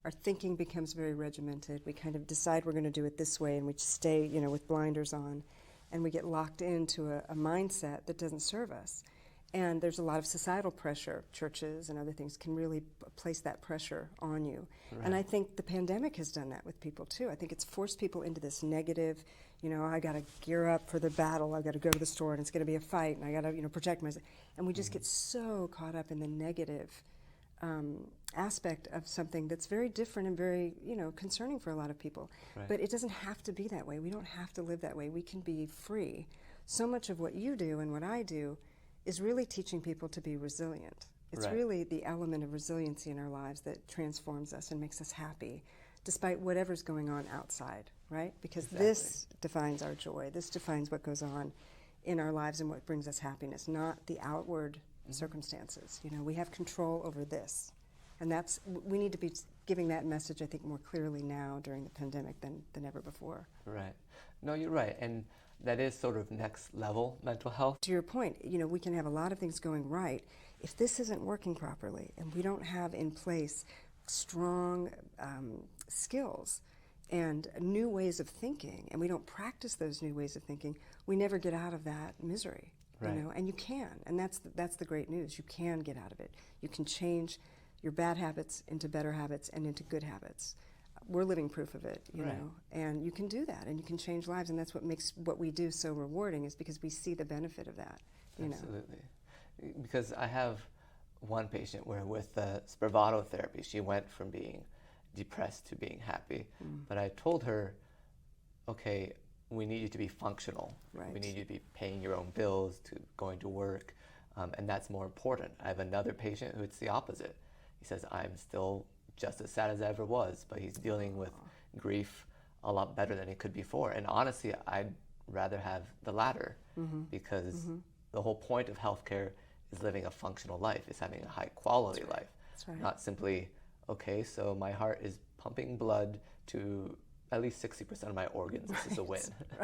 our thinking becomes very regimented. We kind of decide we're going to do it this way, and we stay, with blinders on, and we get locked into a mindset that doesn't serve us. And there's a lot of societal pressure. Churches and other things can really place that pressure on you. Right. And I think the pandemic has done that with people too. I think it's forced people into this negative, I got to gear up for the battle. I've got to go to the store and it's going to be a fight and I got to, protect myself. And we just get so caught up in the negative aspect of something that's very different and very, concerning for a lot of people. Right. But it doesn't have to be that way. We don't have to live that way. We can be free. So much of what you do and what I do is really teaching people to be resilient. It's Right. really the element of resiliency in our lives that transforms us and makes us happy, despite whatever's going on outside, right? Because Exactly. this defines our joy. This defines what goes on in our lives and what brings us happiness, not the outward circumstances. We have control over this. And we need to be giving that message, I think, more clearly now during the pandemic than ever before. Right. No, you're right. And that is sort of next level mental health. To your point, we can have a lot of things going right. If this isn't working properly and we don't have in place strong skills and new ways of thinking, and we don't practice those new ways of thinking, we never get out of that misery. Right. And you can, and that's the great news. You can get out of it. You can change your bad habits into better habits and into good habits. We're living proof of it, Right. and you can do that, and you can change lives, and that's what makes what we do so rewarding, is because we see the benefit of that. Absolutely. Because I have one patient where with the Spravato therapy, she went from being depressed to being happy. But I told her, okay, we need you to be functional. Right. We need you to be paying your own bills, to going to work, and that's more important. I have another patient who it's the opposite. He says, I'm still just as sad as I ever was, but he's dealing with grief a lot better than he could before. And honestly, I'd rather have the latter because the whole point of healthcare is living a functional life, is having a high quality life. That's right. Not simply, okay, so my heart is pumping blood to at least 60% of my organs. This is a win.